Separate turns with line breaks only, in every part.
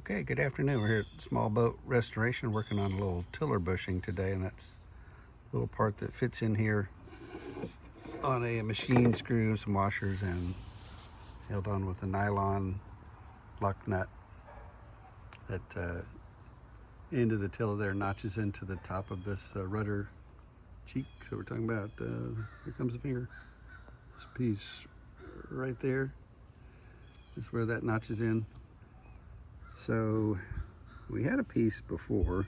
Okay, good afternoon. We're here at Small Boat Restoration working on a little tiller bushing today, and that's a little part that fits in here on a machine screw, some washers, and held on with a nylon lock nut. That end of the tiller there notches into the top of this rudder cheek. So we're talking about, here comes the finger, this piece right there is where that notches in. So we had a piece before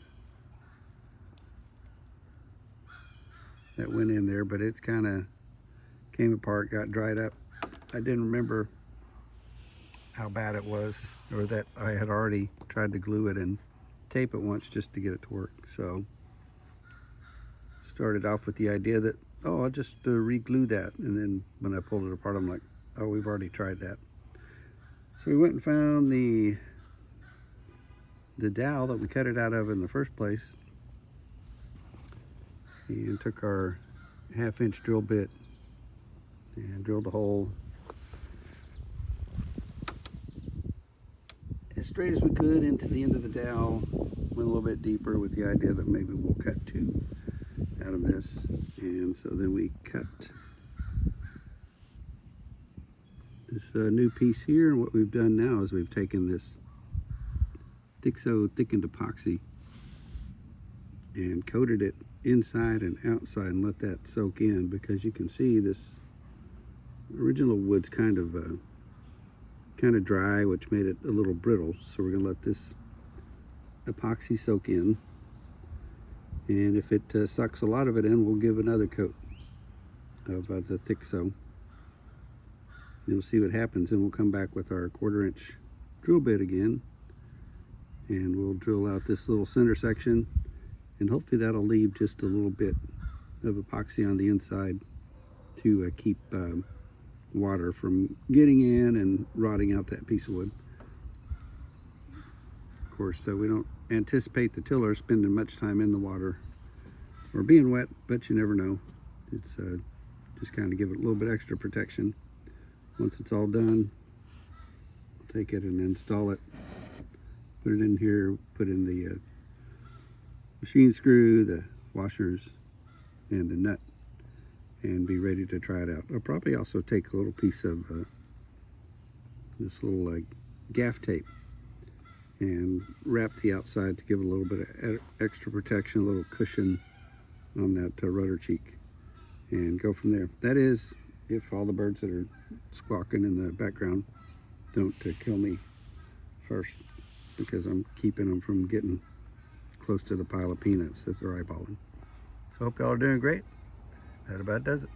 that went in there, but it kind of came apart, got dried up. I didn't remember how bad it was, or that I had already tried to glue it and tape it once just to get it to work. So started off with the idea that, oh, I'll just re-glue that. And then when I pulled it apart, I'm like, oh, we've already tried that. So we went and found the dowel that we cut it out of in the first place, and took our 1/2-inch drill bit and drilled a hole as straight as we could into the end of the dowel. Went a little bit deeper with the idea that maybe we'll cut 2 out of this. And so then we cut this new piece here, and what we've done now is we've taken this Thixo thickened epoxy and coated it inside and outside and let that soak in, because you can see this original wood's kind of dry, which made it a little brittle. So we're going to let this epoxy soak in, and if it sucks a lot of it in, we'll give another coat of the Thixo. You'll see what happens, and we'll come back with our 1/4-inch drill bit again, and we'll drill out this little center section, and hopefully that'll leave just a little bit of epoxy on the inside to keep water from getting in and rotting out that piece of wood. Of course, so we don't anticipate the tiller spending much time in the water or being wet, but you never know. It's just kind of give it a little bit extra protection. Once it's all done, we'll take it and install it. Put it in here, put in the machine screw, the washers, and the nut, and be ready to try it out. I'll probably also take a little piece of this little gaff tape and wrap the outside to give it a little bit of extra protection, a little cushion on that rudder cheek, and go from there. That is, if all the birds that are squawking in the background don't kill me first, because I'm keeping them from getting close to the pile of peanuts that they're eyeballing. So hope y'all are doing great. That about does it.